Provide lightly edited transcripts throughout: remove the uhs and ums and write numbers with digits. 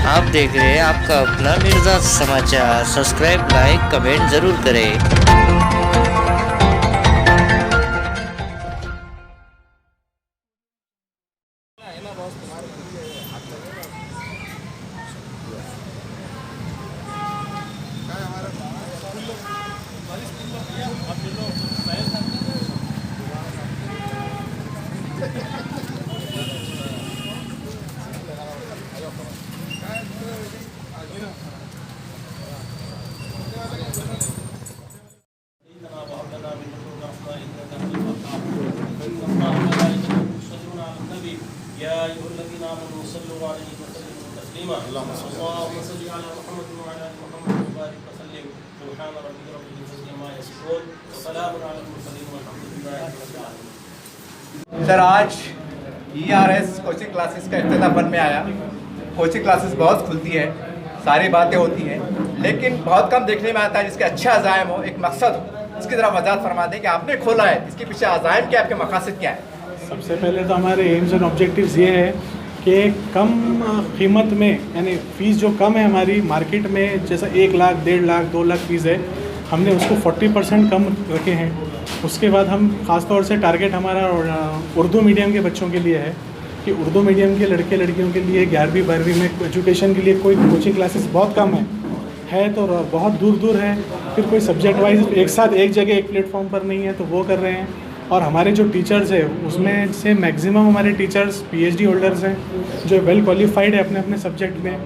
आप देख रहे हैं आपका अपना मिर्ज़ा समाचार। सब्सक्राइब, लाइक, कमेंट ज़रूर करें। सर, आज ERS कोचिंग क्लासेस का इफ्तिताह में आया। कोचिंग क्लासेस बहुत खुलती है, सारी बातें होती हैं, लेकिन बहुत कम देखने में आता है जिसके अच्छा अज़ायम हो, एक मकसद हो। इसकी ज़रा वजाहत फरमा दें कि आपने खोला है, इसके पीछे अज़ायम क्या, आपके मकासद क्या है? सबसे पहले तो हमारे एम्स एंड ऑब्जेक्टिव्स ये है कि कम कीमत में, यानी फ़ीस जो कम है हमारी मार्केट में, जैसा 1 लाख, 1.5 लाख, 2 लाख फ़ीस है, हमने उसको 40% कम रखे हैं। उसके बाद हम ख़ास तौर से टारगेट हमारा उर्दू मीडियम के बच्चों के लिए है कि उर्दू मीडियम के लड़के लड़कियों के लिए 11वीं 12वीं में एजुकेशन के लिए कोई कोचिंग क्लासेस बहुत कम है तो बहुत दूर दूर है, फिर कोई सब्जेक्ट वाइज एक साथ एक जगह एक प्लेटफॉर्म पर नहीं है, तो वो कर रहे हैं। और हमारे जो टीचर्स है उसमें से मैक्सिमम हमारे टीचर्स PhD होल्डर्स हैं जो वेल क्वालिफाइड है अपने अपने सब्जेक्ट में,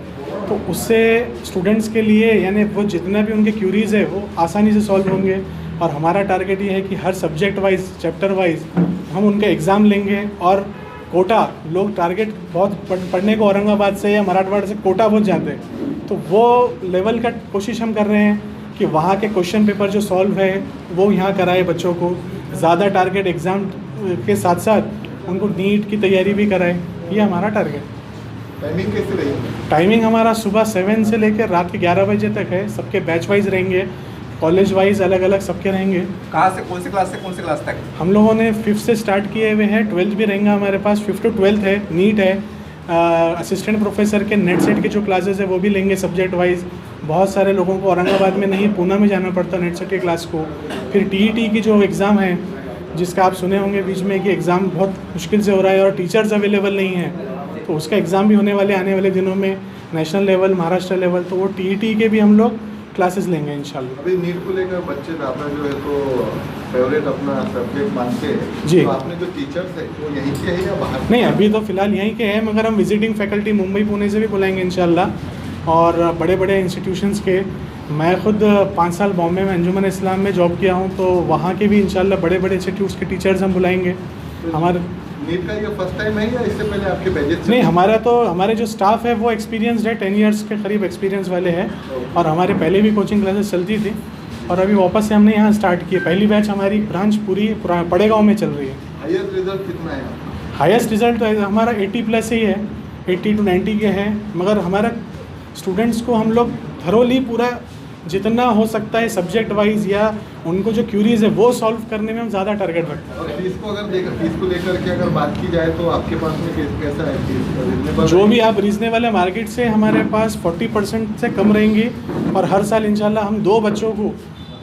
तो उससे स्टूडेंट्स के लिए यानी वो जितना भी उनके क्यूरीज़ है वो आसानी से सॉल्व होंगे। और हमारा टारगेट ये है कि हर सब्जेक्ट वाइज, चैप्टर वाइज हम उनका एग्ज़ाम लेंगे। और कोटा, लोग टारगेट बहुत पढ़ने को औरंगाबाद से या मराठवाड़ा से कोटा बहुत जाते हैं, तो वो लेवल का कोशिश हम कर रहे हैं कि वहाँ के क्वेश्चन पेपर जो सॉल्व है वो यहाँ कराए बच्चों को। ज़्यादा टारगेट एग्ज़ाम के साथ साथ उनको नीट की तैयारी भी कराए, ये हमारा टारगेट। टाइमिंग कैसे रहेगी? टाइमिंग हमारा सुबह 7 से लेकर रात के 11 बजे तक है। सबके बैच वाइज रहेंगे, कॉलेज वाइज अलग अलग सबके रहेंगे। कहाँ से, कौन सी क्लास से कौन सी क्लास तक? हम लोगों ने 5th से स्टार्ट किए हुए हैं, 12th भी रहेंगे हमारे पास। 5th to 12th है, नीट है, असिस्टेंट प्रोफेसर के नेट सेट के जो क्लासेस है वो भी लेंगे सब्जेक्ट वाइज। बहुत सारे लोगों को औरंगाबाद में नहीं, पूना में जाना पड़ता नेट सेट के क्लास को। फिर TET की जो एग्ज़ाम है, जिसका आप सुने होंगे बीच में कि एग्ज़ाम बहुत मुश्किल से हो रहा है और टीचर्स अवेलेबल नहीं हैं, तो उसका एग्ज़ाम भी होने वाले आने वाले दिनों में, नेशनल लेवल, महाराष्ट्र लेवल, तो वो TET के भी हम लोग क्लासेस लेंगे इंशाल्लाह। अभी नीट को लेकर बच्चे ज़्यादा जो है तो फेवरेट अपना सब्जेक्ट मानते हैं जी। तो आपने जो टीचर्स है वो यहीं के हैं या बाहर? नहीं, अभी तो फ़िलहाल यहीं के हैं, मगर हम विजिटिंग फैकल्टी मुंबई पुणे से भी बुलाएंगे इंशाल्लाह। और बड़े बड़े इंस्टीट्यूशंस के, मैं ख़ुद 5 साल बॉम्बे में अंजुमन इस्लाम में जॉब किया हूँ, तो वहाँ के भी इंशाल्लाह बड़े बड़े इंस्टीट्यूट्स के टीचर्स हम बुलाएंगे। हमारे नीट का ये फर्स्ट टाइम है या इससे पहले आपके बैचेस? नहीं, हमारे जो स्टाफ है वो एक्सपीरियंसड है, 10 ईयर्स के करीब एक्सपीरियंस वाले हैं। और हमारे पहले भी कोचिंग क्लासेस चलती थी और अभी वापस से हमने यहाँ स्टार्ट किए। पहली बैच हमारी ब्रांच पूरी पड़ेगाँव में चल रही है। हाईएस्ट रिजल्ट कितना है? हाईएस्ट रिजल्ट तो हमारा 80+ ही है, 80 to 90 के हैं। मगर हमारा स्टूडेंट्स को हम लोग थरोली पूरा जितना हो सकता है सब्जेक्ट वाइज या उनको जो क्यूरीज है वो सॉल्व करने में हम ज़्यादा टारगेट रखते हैं। और फीस को लेकर के अगर बात की जाए तो आपके पास में कैसा है फीस? जो भी आप रीजनेबल है मार्केट से, हमारे पास 40% से कम रहेंगी। और हर साल इंशाल्लाह हम 2 बच्चों को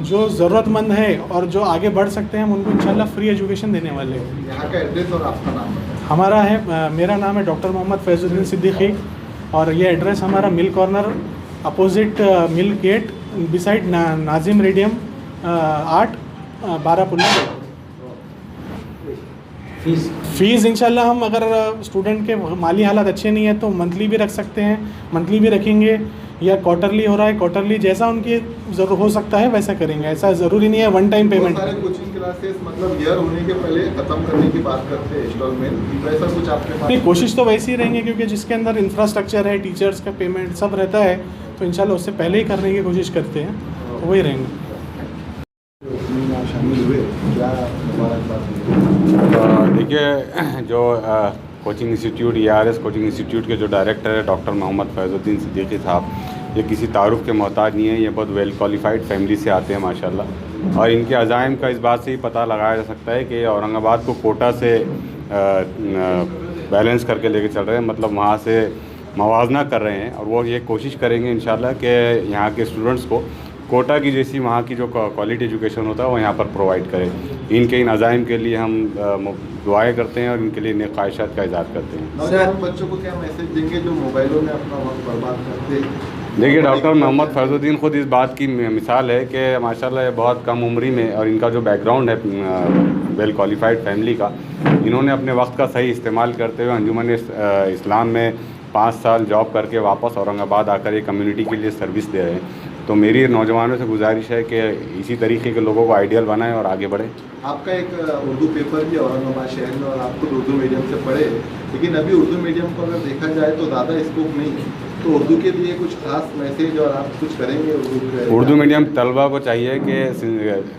जो ज़रूरतमंद है और जो आगे बढ़ सकते हैं, हम उनको इंशाल्लाह फ्री एजुकेशन देने वाले हैं। यहाँ का एड्रेस और आपका नाम? हमारा है, मेरा नाम है डॉक्टर मोहम्मद फैजुद्दीन सिद्दीकी, और ये एड्रेस हमारा mill corner opposite mill gate beside Nazim radium 8 Barapullah. Fees इंशाल्लाह हम अगर स्टूडेंट के माली हालात अच्छे नहीं है तो मंथली भी रख सकते हैं, मंथली भी रखेंगे, या क्वार्टरली हो रहा है क्वार्टरली, जैसा उनकी ज़रूर हो सकता है वैसा करेंगे। ऐसा ज़रूरी नहीं है वन टाइम पेमेंट। सारे कोचिंग क्लासेस मतलब ईयर होने के पहले ख़त्म करने की बात करते हैं इंस्टॉलमेंट, वैसा कुछ आपके पास? नहीं, कोशिश तो वैसी ही रहेंगी, क्योंकि जिसके अंदर इंफ्रास्ट्रक्चर है, टीचर्स का पेमेंट सब रहता है, तो इंशाल्लाह उससे पहले ही करने की कोशिश करते हैं, तो वही रहेंगे। शामिल हुए क्या देखिए, जो coaching institute ERS coaching institute के जो डायरेक्टर है डॉक्टर मोहम्मद फैजुद्दीन सिद्दीकी साहब, ये किसी तारुफ के मोहताज नहीं है। ये बहुत वेल क्वालिफाइड फैमिली से आते हैं माशाल्लाह, और इनके अज़ाइम का इस बात से ही पता लगाया जा सकता है कि औरंगाबाद को कोटा से बैलेंस करके लेके चल रहे हैं। मतलब वहाँ से मवाजना कर रहे हैं, और वो ये कोशिश करेंगे इंशाल्लाह कि यहाँ के स्टूडेंट्स को कोटा की जैसी वहाँ की जो क्वालिटी एजुकेशन होता है वो यहाँ पर प्रोवाइड करें। इनके इन अज़ाइम के लिए हम दुआएं करते हैं और इनके लिए नेक ख्वाहिशात का इज़हार करते हैं। नौजवान बच्चों को क्या मैसेज देंगे जो मोबाइलों में अपना वक्त बर्बाद करते हैं? देखिए, डॉक्टर मोहम्मद फैज़ुद्दीन ख़ुद इस बात की मिसाल है कि माशाल्लाह ये बहुत कम उम्री में, और इनका जो बैकग्राउंड है वेल क्वालिफाइड फैमिली का, इन्होंने अपने वक्त का सही इस्तेमाल करते हुए अंजुमन इस्लाम में 5 साल जॉब करके वापस औरंगाबाद आकर ये कम्युनिटी के लिए सर्विस दे रहे हैं। तो मेरी नौजवानों से गुजारिश है कि इसी तरीके के लोगों को आइडियल बनाएं और आगे बढ़ें। आपका एक उर्दू पेपर भी औरंगाबाद शहर में, और आप खुद उर्दू मीडियम से पढ़े, लेकिन अभी उर्दू मीडियम को अगर देखा जाए तो ज़्यादा स्कोप नहीं है, तो उर्दू के लिए कुछ खास मैसेज और आप कुछ करेंगे उर्दू मीडियम तलबा को चाहिए कि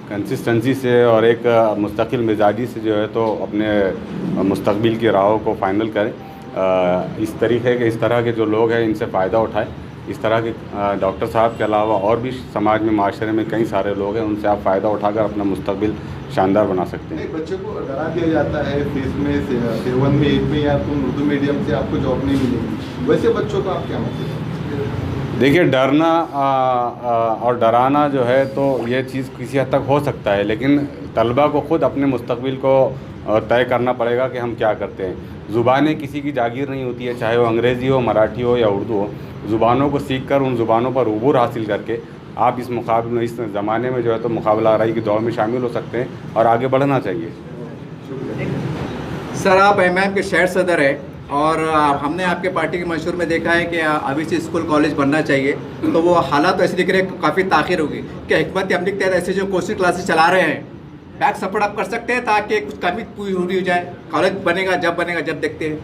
कंसिस्टेंसी से और एक मुस्तकिल मिजाजी से जो है तो अपने मुस्तकबिल की राहों को फाइनल करें। इस तरह के जो लोग हैं इनसे फ़ायदा उठाएं। इस तरह के डॉक्टर साहब के अलावा और भी समाज में, माशरे में कई सारे लोग हैं, उनसे आप फ़ायदा उठाकर अपना मुस्तकबिल शानदार बना सकते हैं। बच्चे को डरा दिया जाता है फीस में, 7 में 8 में, या तुम उर्दू मीडियम से आपको जॉब नहीं मिलेगी, वैसे बच्चों को आप क्या मतलब? देखिए, डरना और डराना जो है तो ये चीज़ किसी हद तक हो सकता है, लेकिन तलबा को ख़ुद अपने मुस्तकबिल को तय करना पड़ेगा कि हम क्या करते हैं। ज़ुबानें किसी की जागीर नहीं होती है, चाहे वो अंग्रेज़ी हो, मराठी हो या उर्दू हो। ज़ुबानों को सीख कर, उन ज़ुबानों पर उबूर हासिल करके आप इस मुकाबले, इस ज़माने में जो है तो मुकाबला आराई की दौड़ में शामिल हो सकते हैं और आगे बढ़ना चाहिए। सर, आप एमएम के शहर सदर है, और हमने आपके पार्टी के मंशूर में देखा है कि अभी से स्कूल कॉलेज बनना चाहिए, तो वो हालात तो ऐसे दिख रहे हैं काफ़ी ताख़िर होगी। क्या हिकमत अमली के तहत ऐसे जो कोचिंग क्लासेस चला रहे हैं, बैक सपोर्ट आप कर सकते हैं ताकि कुछ कमी पूरी हो जाए? कॉलेज बनेगा जब देखते हैं।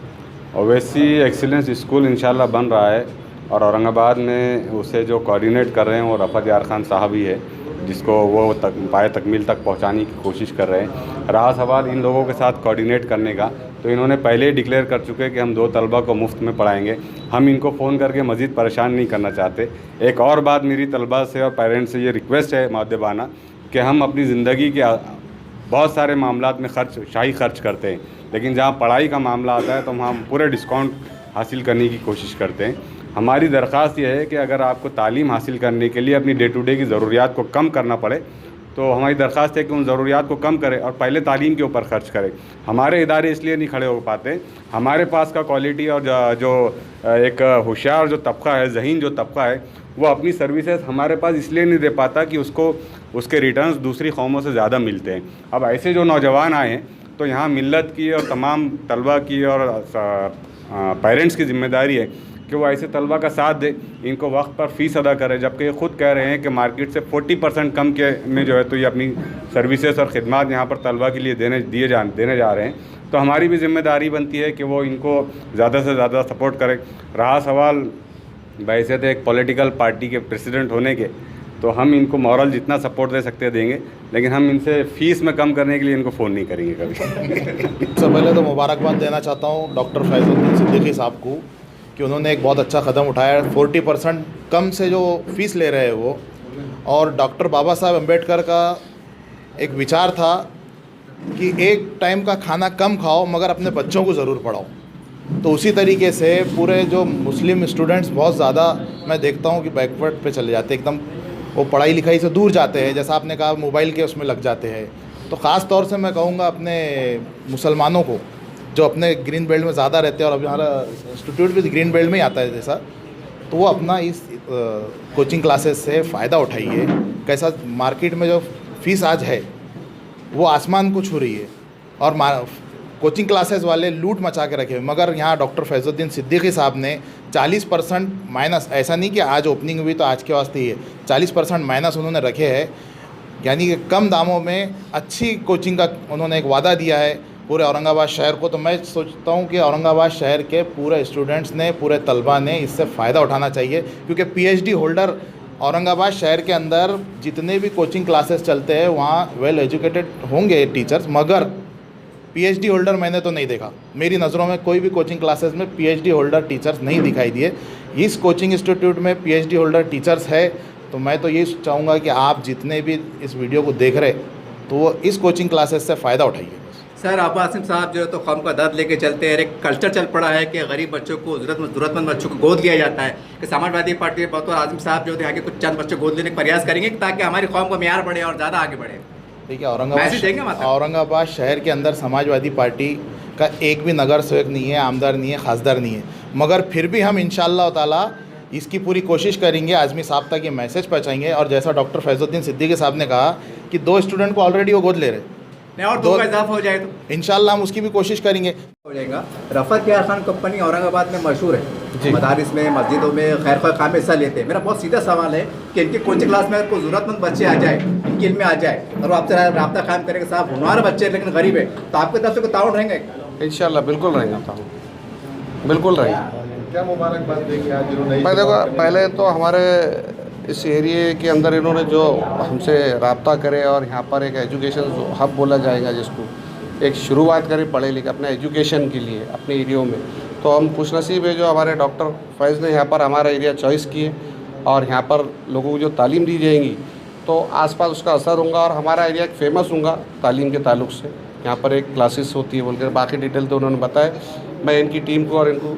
ओवैसी एक्सीलेंस स्कूल इंशाल्लाह बन रहा है, और औरंगाबाद में उसे जो कोऑर्डिनेट कर रहे हैं वो रफ़त यार खान साहब ही है, जिसको वो पाए तकमील तक पहुंचाने की कोशिश कर रहे हैं। रहा सवाल इन लोगों के साथ कोऑर्डिनेट करने का, तो इन्होंने पहले ही डिक्लेयर कर चुके कि हम 2 तलबा को मुफ्त में पढ़ाएंगे। हम इनको फ़ोन करके मज़ीद परेशान नहीं करना चाहते। एक और बात मेरी तलबा से और पेरेंट्स से ये रिक्वेस्ट है मुअद्दबाना, कि हम अपनी ज़िंदगी के बहुत सारे मामलात में शाही खर्च करते हैं, लेकिन जहाँ पढ़ाई का मामला आता है तो हम पूरे डिस्काउंट हासिल करने की कोशिश करते हैं। हमारी दरख्वास्त यह है कि अगर आपको तालीम हासिल करने के लिए अपनी डे टू डे की ज़रूरियात को कम करना पड़े, तो हमारी दरख्वास्त है कि उन ज़रूरियात को कम करें और पहले तालीम के ऊपर ख़र्च करें। हमारे इदारे इसलिए नहीं खड़े हो पाते, हमारे पास का क्वालिटी और जो एक होशियार जो तबका है, ज़हीन जो तबका है, वो अपनी सर्विसेज हमारे पास इसलिए नहीं दे पाता कि उसके रिटर्न्स दूसरी कौमों से ज़्यादा मिलते हैं। अब ऐसे जो नौजवान आए हैं, तो यहाँ मिल्लत की और तमाम तलबा की और पेरेंट्स की ज़िम्मेदारी है कि वो ऐसे तलबा का साथ दे, इनको वक्त पर फ़ीस अदा करें। जबकि ये ख़ुद कह रहे हैं कि मार्केट से 40% कम के में जो है तो ये अपनी सर्विसेज और ख़िदमात यहाँ पर तलबा के लिए देने जा रहे हैं। तो हमारी भी ज़िम्मेदारी बनती है कि वो इनको ज़्यादा से ज़्यादा सपोर्ट करें। रहा सवाल बैसियत एक पॉलिटिकल पार्टी के प्रेसिडेंट होने के, तो हम इनको मॉरल जितना सपोर्ट दे सकते हैं देंगे, लेकिन हम इनसे फ़ीस में कम करने के लिए इनको फ़ोन नहीं करेंगे कभी। सबसे पहले तो मुबारकबाद देना चाहता हूँ डॉक्टर फैज़ुद्दीन सिद्दीकी साहब को कि उन्होंने एक बहुत अच्छा कदम उठाया है। 40% कम से जो फ़ीस ले रहे हैं वो, और डॉक्टर बाबा साहब अम्बेडकर का एक विचार था कि एक टाइम का खाना कम खाओ मगर अपने बच्चों को ज़रूर पढ़ाओ। तो उसी तरीके से पूरे जो मुस्लिम स्टूडेंट्स बहुत ज़्यादा मैं देखता हूँ कि बैकवर्ड पे चले जाते हैं, एकदम वो पढ़ाई लिखाई से दूर जाते हैं। जैसा आपने कहा मोबाइल के उसमें लग जाते हैं। तो ख़ास तौर से मैं कहूँगा अपने मुसलमानों को जो अपने ग्रीन बेल्ट में ज़्यादा रहते हैं, और अभी हमारा इंस्टीट्यूट भी ग्रीन बेल्ट में ही आता है जैसा, तो वो अपना इस कोचिंग क्लासेस से फ़ायदा उठाइए। कैसा मार्केट में जो फ़ीस आज है वो आसमान को छू रही है, और कोचिंग क्लासेस वाले लूट मचा के रखे हुए, मगर यहाँ डॉक्टर फैज़ुद्दीन सिद्दीकी साहब ने 40% माइनस, ऐसा नहीं कि आज ओपनिंग हुई तो आज के वास्ते ही है, 40% माइनस उन्होंने रखे हैं। यानी कि कम दामों में अच्छी कोचिंग का उन्होंने एक वादा दिया है पूरे औरंगाबाद शहर को। तो मैं सोचता हूँ कि औरंगाबाद शहर के पूरे स्टूडेंट्स ने, पूरे तलबा ने इससे फ़ायदा उठाना चाहिए, क्योंकि PhD होल्डर औरंगाबाद शहर के अंदर जितने भी कोचिंग क्लासेस चलते हैं वहाँ वेल एजुकेटेड होंगे टीचर्स, मगर PhD होल्डर मैंने तो नहीं देखा। मेरी नज़रों में कोई भी कोचिंग क्लासेस में PhD होल्डर टीचर्स नहीं दिखाई दिए। इस कोचिंग इंस्टीट्यूट में PhD होल्डर टीचर्स है, तो मैं तो ये चाहूँगा कि आप जितने भी इस वीडियो को देख रहे तो वो इस कोचिंग क्लासेस से फ़ायदा उठाइए। सर अब्बा आसिम साहब जो है तो कौम का दर्द लेके चलते हैं। एक कल्चर चल पड़ा है कि गरीब बच्चों को ज़रूरतमंद बच्चों को गोद लिया जाता है कि समाजवादी पार्टी के बतौर आज़म साहब जो थे आगे कुछ चंद बच्चे गोद लेने का प्रयास करेंगे ताकि हमारी कौम का मैयार बढ़े और ज़्यादा आगे बढ़े। देखिए मैसेज देंगे मतलब? औरंगाबाद शहर के अंदर समाजवादी पार्टी का एक भी नगर सेवक नहीं है, आमदार नहीं है, खासदार नहीं है, मगर फिर भी हम इंशाअल्लाह ताला इसकी पूरी कोशिश करेंगे, आज़मी साहब तक ये मैसेज पहुँचाएंगे। और जैसा डॉक्टर फैज़ुद्दीन सिद्दीकी साहब ने कहा कि 2 स्टूडेंट को ऑलरेडी वो गोद ले रहे, नहीं और 2 का इजाफा हो जाए तो इंशाअल्लाह हम उसकी भी कोशिश करेंगे। हो जाएगा। रफ़त यार खान कंपनी औरंगाबाद में मशहूर है, मदारिस में, मस्जिदों में खैर खा काम में हिस्सा लेते हैं। मेरा बहुत सीधा सवाल है कि इनकी कोचिंग क्लास में अगर कोई ज़रूरतमंद बच्चे आ जाए, इनकी इल्म में आ जाए और आपसे रब्ता कायम करेंगे, साहब हमारे बच्चे लेकिन गरीब है, तो आपके तरफ से कोई ताउन रहेंगे? इंशाल्लाह बिल्कुल रहेंगे, बिल्कुल रहेंगे। क्या मुबारकबाद देंगे आज जिन्होंने मैं देखो पहले तो हमारे इस एरिए के अंदर इन्होंने जो हमसे रब्ता करे और यहाँ पर एक एजुकेशन हब बोला जाएगा जिसको एक शुरुआत करी पढ़े लिखे अपने एजुकेशन के लिए अपने एरियो में, तो हम खुशनसीब है जो हमारे डॉक्टर फैज़ ने यहाँ पर हमारा एरिया चॉइस किए और यहाँ पर लोगों को जो तालीम दी जाएगी तो आसपास उसका असर होगा और हमारा एरिया एक फेमस होगा तालीम के ताल्लुक से। यहाँ पर एक क्लासेस होती है बोलकर बाकी डिटेल तो उन्होंने बताया। मैं इनकी टीम को और इनको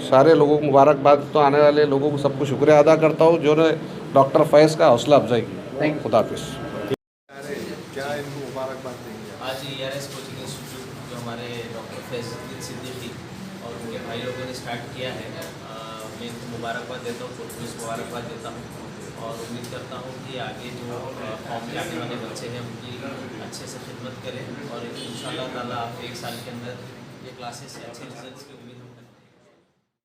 सारे लोगों को मुबारकबाद, तो आने वाले लोगों को सबको शुक्रिया अदा करता हूँ जो ने डॉक्टर फैज़ का हौसला अफजाई की। खुदा हाफिज़। क्या इनको मुबारकबाद देंगे? आज ERS कोचिंग इंस्टीट्यूट जो हमारे डॉक्टर फैज़ुद्दीन सिद्दीकी और उनके भाई लोगों ने स्टार्ट किया है, मैं इनको मुबारकबाद देता हूँ, पुरस्कार मुबारकबाद देता हूँ और उम्मीद करता हूँ कि आगे जो कौम के आने वाले बच्चे हैं उनकी अच्छे से खिदमत करें और इंशाअल्लाह ताला आप 1 साल के अंदर ये क्लासेस से अच्छे रिजल्ट्स की उम्मीद